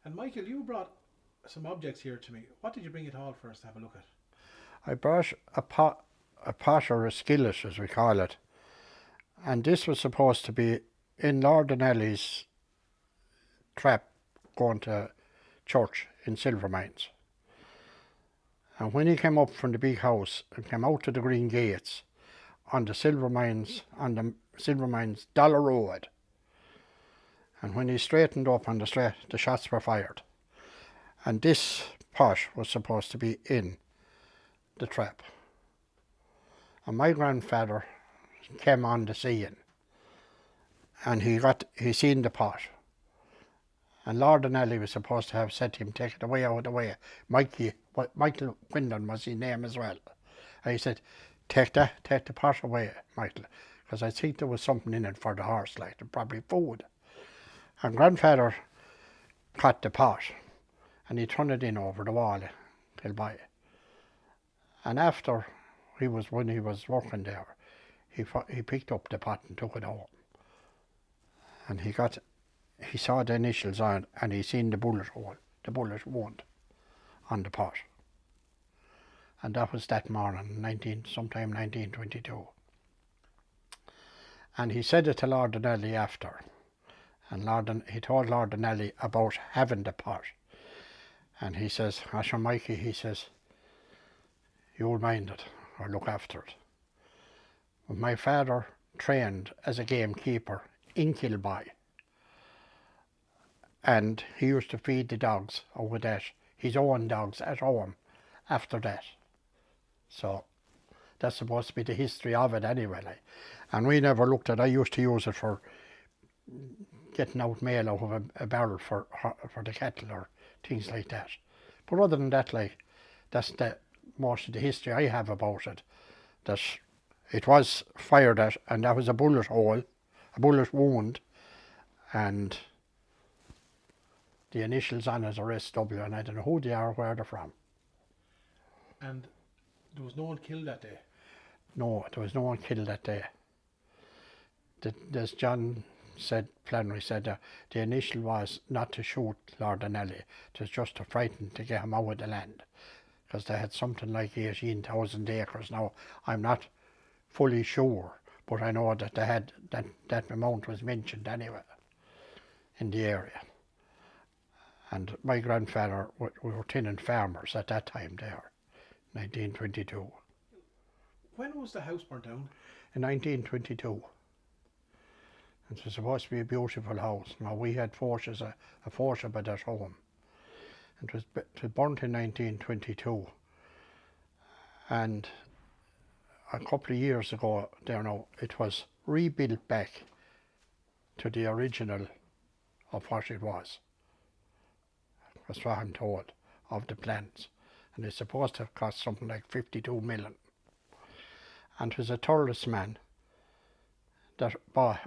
And Michael, you brought some objects here to me. What did you bring it all for us to have a look at? I brought a pot or a skillet, as we call it, and this was supposed to be in Lord Donnelly's trap going to church in Silvermines. And when he came up from the big house and came out to the green gates on the Silvermines Dollar Road, and when he straightened up on the straight, the shots were fired. And this pot was supposed to be in the trap. And my grandfather came on the scene, and he seen the pot. And Lord Donnelly was supposed to have said to him, take it away out of the way. Michael Quinlan was his name as well. And he said, take the pot away, Michael, because I think there was something in it for the horse, like probably food. And grandfather caught the pot, and he turned it in over the wall, Kilby. And after when he was working there, he picked up the pot and took it home. And he saw the initials on it, and he seen the bullet hole, the bullet wound on the pot. And that was that morning, sometime 1922. And he said it to Lord Donnelly after. And he told Lord Donnelly about having the pot. And he says, Asher Mikey, he says, you'll mind it, or look after it. But my father trained as a gamekeeper in Kilby, and he used to feed the dogs over that, his own dogs at home after that. So that's supposed to be the history of it anyway. Like. And we never looked at it. I used to use it for getting out mail out of a barrel for the cattle or things like that. But other than that, like, that's the most of the history I have about it. That it was fired at, and that was a bullet hole, a bullet wound, and the initials on it are SW, and I don't know who they are or where they're from. And there was no one killed that day? No, there was no one killed that day. As John Flannery said, the initial was not to shoot Lord Donnelly, it was just to frighten, to get him out of the land, because they had something like 18,000 acres. Now, I'm not fully sure, but I know that they had, that amount was mentioned anyway in the area. And my grandfather, we were tenant farmers at that time there, 1922. When was the house burnt down? In 1922. It was supposed to be a beautiful house. Now, we had a fortune at that home. It was burnt in 1922. And a couple of years ago, there now, it was rebuilt back to the original of what it was. That's what I'm told, of the plans. And it's supposed to have cost something like 52 million. And it was a Thurles man that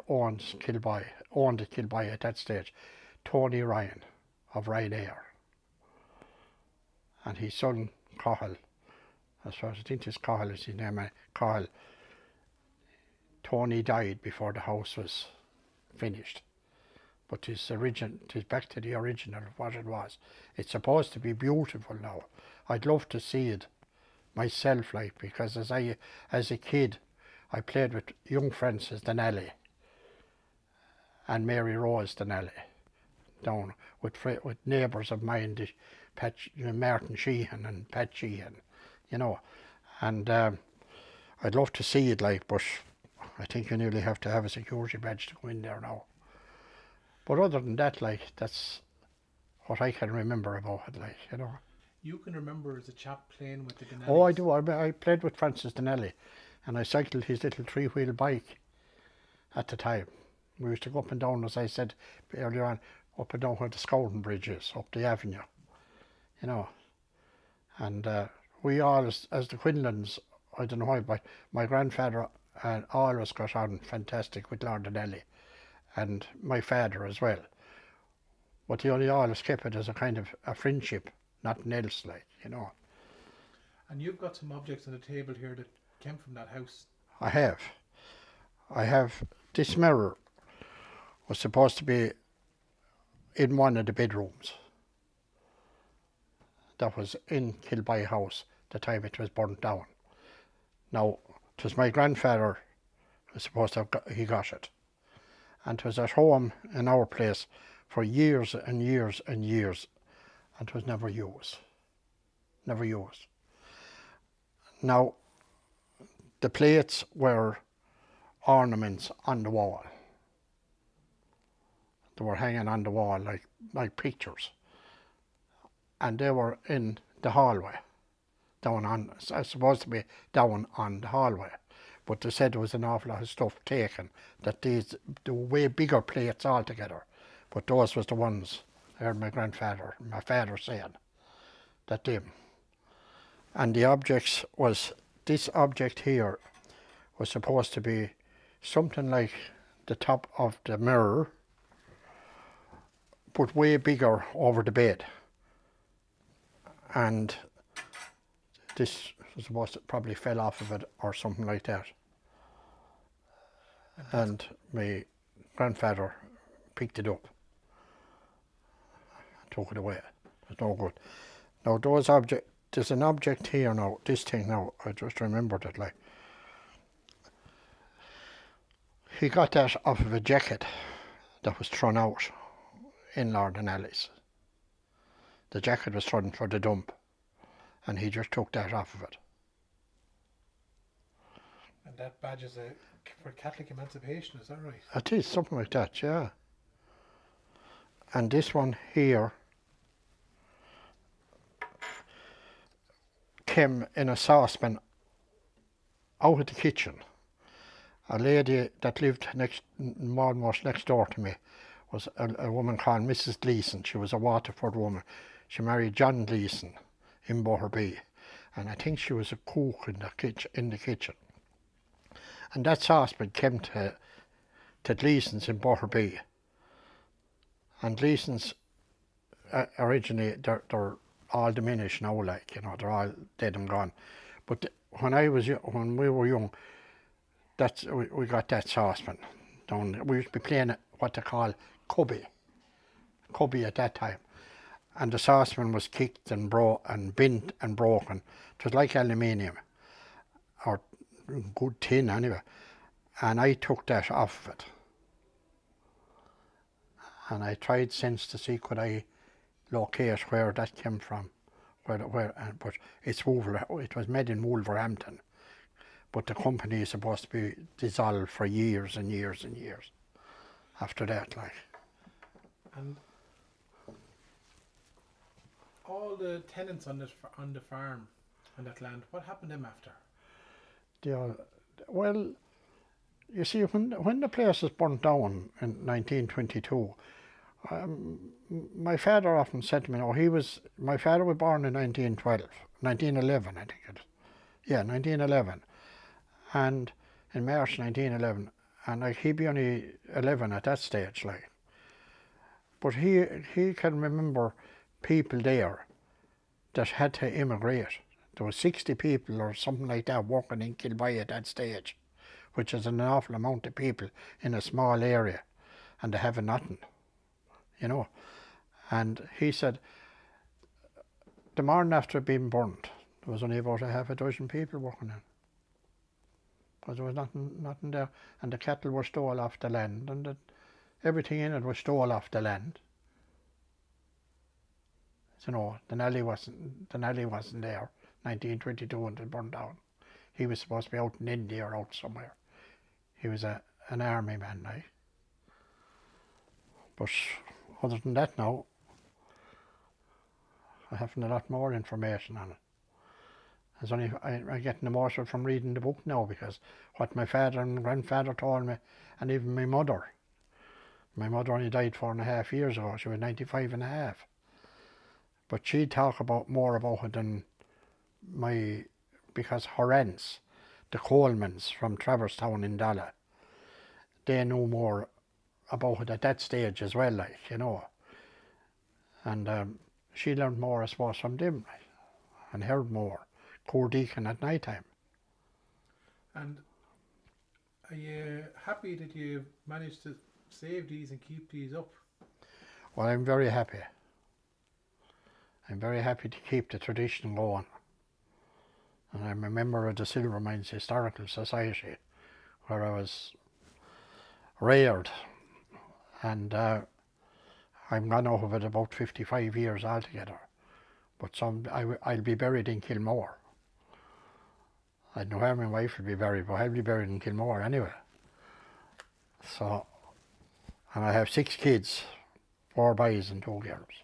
owned the Kilby at that stage, Tony Ryan of Ryanair. And his son, Cahill, as far as I think Cahill is his name, Cahill, Tony died before the house was finished. But it's back to the original of what it was. It's supposed to be beautiful now. I'd love to see it myself, like, because as a kid, I played with young Francis Donnelly and Mary Rose Donnelly down with neighbours of mine, Martin Sheehan and Pat Sheehan, you know. And I'd love to see it, like, but I think you nearly have to have a security badge to go in there now. But other than that, like, that's what I can remember about it, like, you know. You can remember as a chap playing with the Donnellys? Oh, I do. I played with Francis Donnelly, and I cycled his little three-wheel bike at the time. We used to go up and down, as I said earlier on, up and down where the Scouting Bridge is, up the avenue, you know. And we all, as the Quinlans, I don't know why, but my grandfather always got on fantastic with Lord Donnelly, and my father as well. But they only always kept it as a kind of a friendship, nothing else, like, you know. And you've got some objects on the table here that came from that house. I have this mirror was supposed to be in one of the bedrooms, that was in Kilby House the time it was burnt down. Now, it was my grandfather was supposed to have he got it. And it was at home in our place for years and years and years, and it was never used. Never used. Now, the plates were ornaments on the wall. They were hanging on the wall like pictures. And they were in the hallway, supposed to be down on the hallway. But they said there was an awful lot of stuff taken, that they were way bigger plates altogether. But those was the ones I heard my father saying, that them. And the objects was, this object here was supposed to be something like the top of the mirror, but way bigger over the bed. And this was supposed to probably fell off of it or something like that. And my grandfather picked it up, took it away. It was no good. Now those objects, there's an object here now, this thing now, I just remembered it like. He got that off of a jacket that was thrown out in Lord and Alice. The jacket was thrown for the dump, and he just took that off of it. And that badge is for Catholic emancipation, is that right? It is, something like that, yeah. And this one here came in a saucepan out of the kitchen. A lady that lived almost next door to me was a woman called Mrs. Gleason. She was a Waterford woman. She married John Gleason in Boherby, and I think she was a cook in the kitchen. And that saucepan came to Gleason's in Boherby. And Gleason's originally, they're all diminished now, like, you know, they're all dead and gone. But when we were young, we got that saucepan down there. We used to be playing what they call cubby at that time. And the saucepan was kicked and bent and broken. It was like aluminium, or good tin anyway. And I took that off of it. And I tried since to see could I locate where that came from, but it was made in Wolverhampton. But the company is supposed to be dissolved for years and years and years after that, like. And all the tenants on the farm, on that land, what happened to them after? Well, you see, when the place was burnt down in 1922, my father often said to me, my father was born in 1911, I think it is. Yeah, 1911. And in March 1911, and like he'd be only 11 at that stage, like. But he can remember people there that had to immigrate. There was 60 people or something like that working in Kilby at that stage, which is an awful amount of people in a small area, and they have nothing, you know. And he said, the morning after being burnt, there was only about half a dozen people working in. Because there was nothing there, and the cattle were stole off the land, and everything in it was stole off the land. You know, the Nelly wasn't there, 1922, when it burned down. He was supposed to be out in India or out somewhere. He was an army man, like. But other than that now, I haven't a lot more information on it. I'm getting the morsel from reading the book now, because what my father and grandfather told me, and even my mother only died 4.5 years ago. She was 95 and a half. But she'd talk more about it than because her aunts, the Colemans from Traverstown in Dalla, they knew more about it at that stage as well, like, you know. And she learned more, I suppose, from them, like, and heard more. Deacon at night time. And are you happy that you managed to save these and keep these up? Well, I'm very happy. I'm very happy to keep the tradition going. And I'm a member of the Silver Mines Historical Society, where I was reared, and I'm gone over it about 55 years altogether. But I'll be buried in Kilmore. I don't know where my wife will be buried, but I'll be buried in Kilmore anyway. So, and I have 6 kids, 4 boys and 2 girls.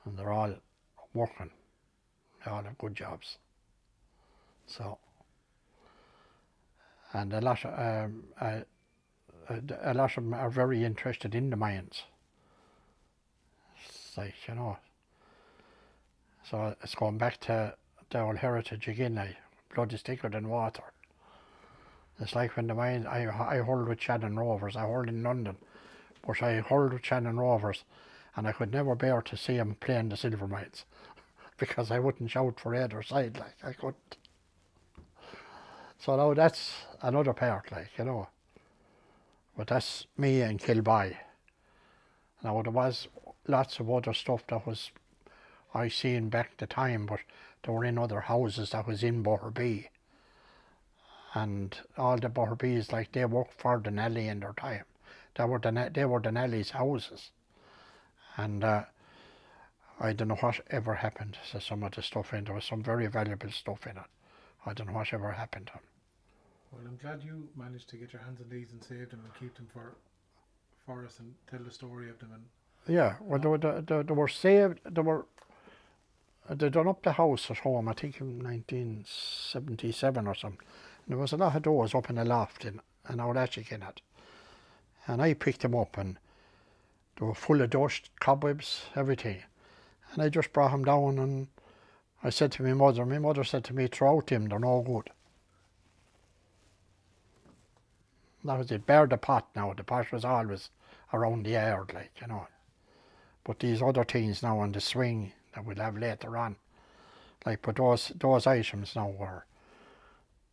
And they're all working. They all have good jobs. So, and a lot of them are very interested in the mines. It's like, you know, so it's going back to the old heritage again, like, blood is thicker than water. It's like when the mine, I hurled with Shannon Rovers, I hurled in London, but I hurled with Shannon Rovers, and I could never bear to see them playing the silver mines, because I wouldn't shout for either side, like, I couldn't. So now that's another part, like, you know. But that's me and Kilby. Now there was lots of other stuff that was I seen back the time, but they were in other houses that was in Boherbee. And all the Boherbees, like, they worked for the Nelly in their time. They were the Nelly's houses. And I don't know what ever happened to some of the stuff in there. Was some very valuable stuff in it. I don't know what ever happened to them. Well, I'm glad you managed to get your hands on these and save them and keep them for us and tell the story of them. And yeah, well, they were saved. They done up the house at home, I think in 1977 or something. And there was a lot of doors up in the loft in an old attic in it. And I picked them up, and they were full of dust, cobwebs, everything. And I just brought them down, and I said to my mother said to me, throw out them, they're no good. That was it, bare the pot now. The pot was always around the yard, like, you know. But these other things now on the swing that we'll have later on, like, but those items now were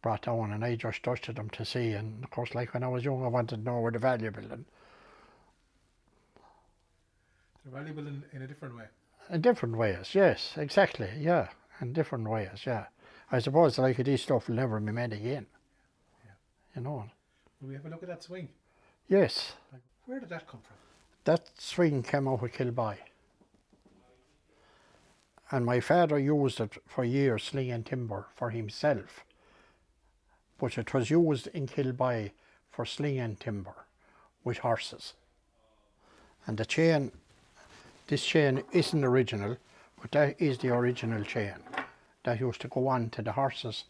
brought down, and I just dusted them to see. And of course, like, when I was young, I wanted to know were they valuable. And they're valuable in a different way. in different ways, yes, exactly, yeah, in different ways, yeah. I suppose, like, this stuff will never be made again. Yeah. You know. Will we have a look at that swing? Yes. Like, where did that come from? That swing came out of Kilby. And my father used it for years, slinging timber for himself. But it was used in Kilby for slinging timber with horses. And the chain, this chain isn't original, but that is the original chain that used to go on to the horses'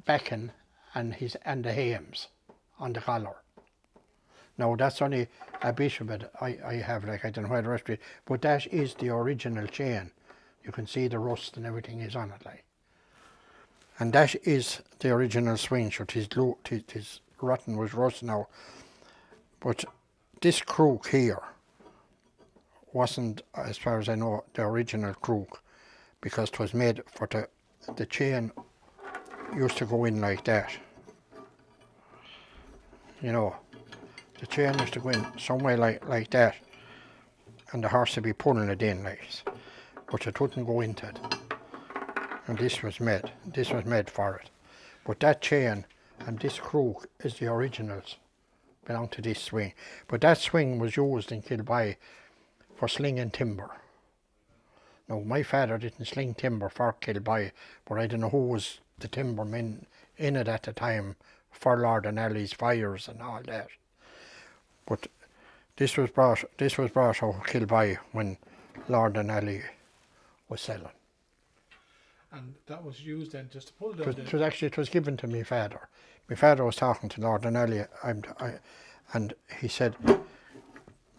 backing and the hames on the collar. Now that's only a bit of it I have, like, I don't know where the rest of it, but that is the original chain. You can see the rust and everything is on it, like. And that is the original swing. So it is rotten with rust now. But this crook here wasn't, as far as I know, the original crook, because it was made for the chain used to go in like that. You know, the chain used to go in somewhere like that, and the horse would be pulling it in, like, but it wouldn't go into it. And this was made for it. But that chain and this crook is the originals, belong to this swing. But that swing was used in Kilby for slinging timber. Now, my father didn't sling timber for Kilby, but I don't know who was the timbermen in it at the time for Lord and Ellie's fires and all that. But this was brought out of Kilby when Lord and Ellie was selling. And that was used then just to pull down It was given to my father. My father was talking to Lord and Ellie, and he said,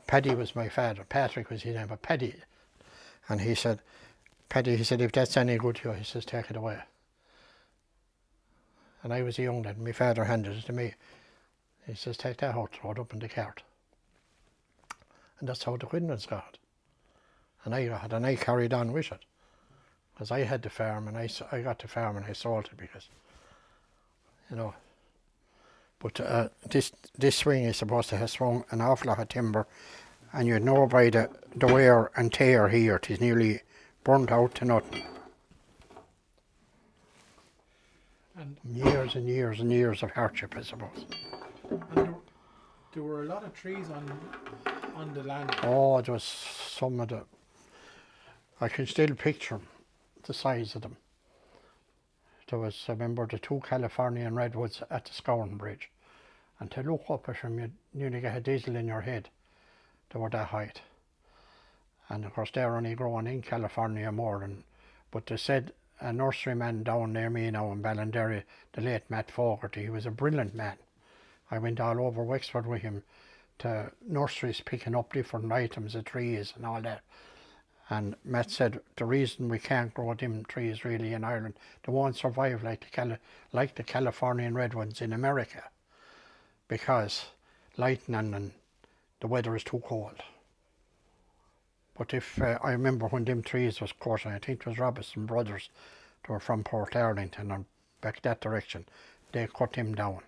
Paddy was my father, Patrick was his name, but Paddy. And he said, Paddy, he said, if that's any good to you, he says, take it away. And I was a young lad, my father handed it to me. He says, take that out, throw it up in the cart. And that's how the Quinlans got it. And I carried on with it. Because I had the farm, and I got the farm and I sold it because, you know. But this swing is supposed to have swung an awful lot of timber And you'd know by the wear and tear here, 'tis nearly burnt out to nothing. And Years and years and years of hardship, I suppose. there were a lot of trees on the land. Oh, it was some of the... I can still picture the size of them. There was, I remember, the 2 Californian redwoods at the Scouring Bridge. And to look up at them, you'd nearly get a diesel in your head. They were that height. And of course, they're only growing in California more than... But they said a nurseryman down near me now in Ballinderry, the late Matt Fogarty, he was a brilliant man. I went all over Wexford with him to nurseries picking up different items of trees and all that. And Matt said the reason we can't grow them trees really in Ireland, they won't survive like the Californian redwoods in America, because lightning and the weather is too cold. But if I remember when them trees was cut, I think it was Robinson Brothers, they were from Port Arlington and back that direction, they cut him down.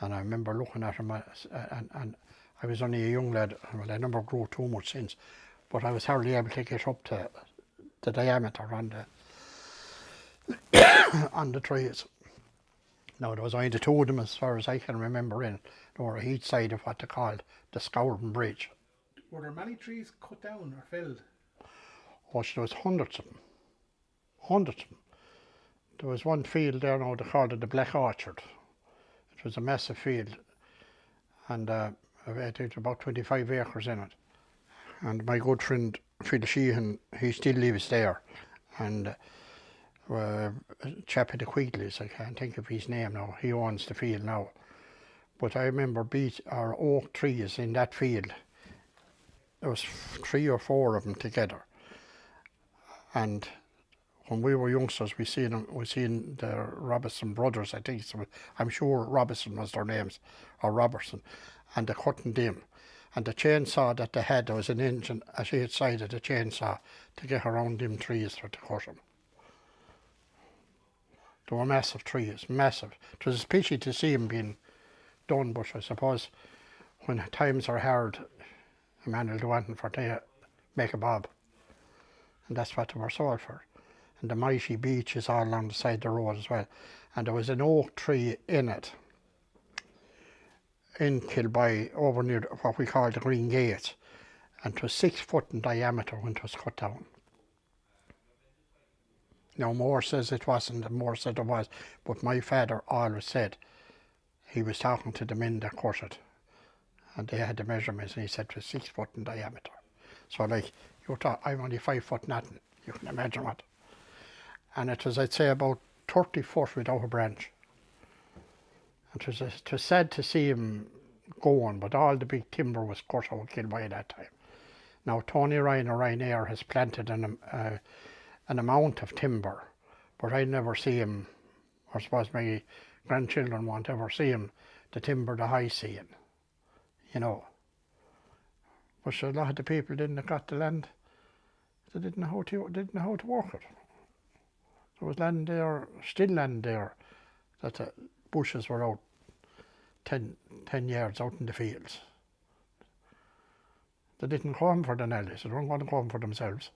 And I remember looking at him, and I was only a young lad. Well, I never grew too much since, but I was hardly able to get up to the diameter on the trees. Now, there was only the 2 of them as far as I can remember in. They were each side of what they called the Scouring Bridge. Were there many trees cut down or felled? Oh, there was hundreds of them. Hundreds of them. There was one field there now, they called it the Black Orchard. It was a massive field, and I think about 25 acres in it. And my good friend Phil Sheehan, he still lives there. And a chap at the Quigleys, I can't think of his name now, he owns the field now. But I remember our oak trees in that field. There was 3 or 4 of them together. And when we were youngsters, we seen the Robinson Brothers, I think. So I'm sure Robinson was their names, or Robertson, and they cutting them. And the chainsaw that they had, there was an engine at each side of the chainsaw to get around them trees for to cut them. They were massive trees, massive. It was a pity to see them being done, but I suppose when times are hard, a man will do anything for to make a bob. And that's what they were sold for. And the mighty beech is all along the side of the road as well. And there was an oak tree in it, in Kilby, over near what we call the Green Gate. And it was 6 foot in diameter when it was cut down. Now, Moore says it wasn't, and Moore said it was, but my father always said he was talking to the men that cut it. And they had the measurements, and he said it was 6 foot in diameter. So, like, you thought, I'm only 5 foot nothing. You can imagine what. And it was, I'd say, about 30 foot without a branch. It was sad to see him going, but all the big timber was cut out of Kilby at that time. Now, Tony Ryan of Ryanair has planted an amount of timber, but I never see him, or I suppose my grandchildren won't ever see him, the timber that I see him, you know. But a lot of the people didn't got the land, they didn't know how to work it. There was land there, still land there, that the bushes were out 10 yards out in the fields. They didn't come for the Nellies, they weren't going to come for themselves.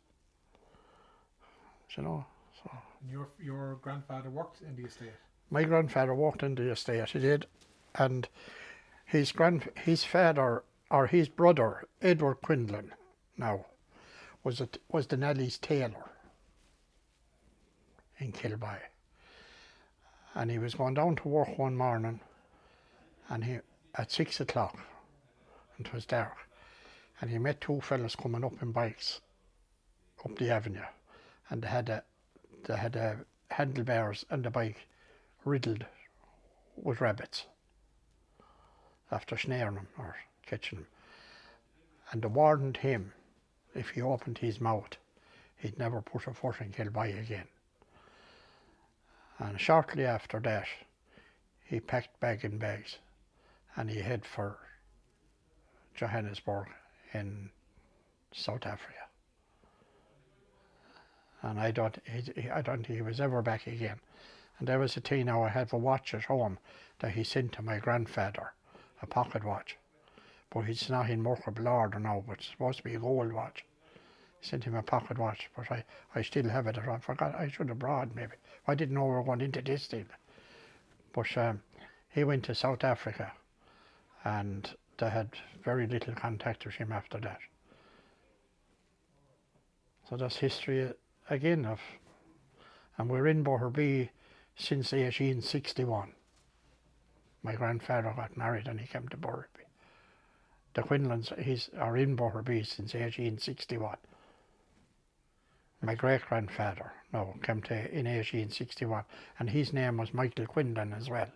You know, so. Your grandfather worked in the estate? My grandfather worked in the estate, he did, and his father, or his brother, Edward Quinlan, now, was the Nellies' tailor in Kilby. And he was going down to work one morning, and at 6 o'clock, and it was dark, and he met 2 fellas coming up in bikes up the avenue, and they had handlebars and the bike riddled with rabbits after snaring them or catching them. And they warned him, if he opened his mouth, he'd never put a foot in Kilby again. And shortly after that, he packed bag and bags, and he headed for Johannesburg in South Africa. And I don't think he was ever back again. And there was a thing now, I have a watch at home that he sent to my grandfather, a pocket watch. but it's not in workable order now, but it's supposed to be a gold watch. Sent him a pocket watch, but I still have it. I forgot, I should have brought maybe. I didn't know we were going into this deal. But he went to South Africa, and they had very little contact with him after that. So that's history again and we're in Boherbee since 1861. My grandfather got married and he came to Boherbee. The Quinlans are in Boherbee since 1861. My great-grandfather came in 1861, and his name was Michael Quinlan as well.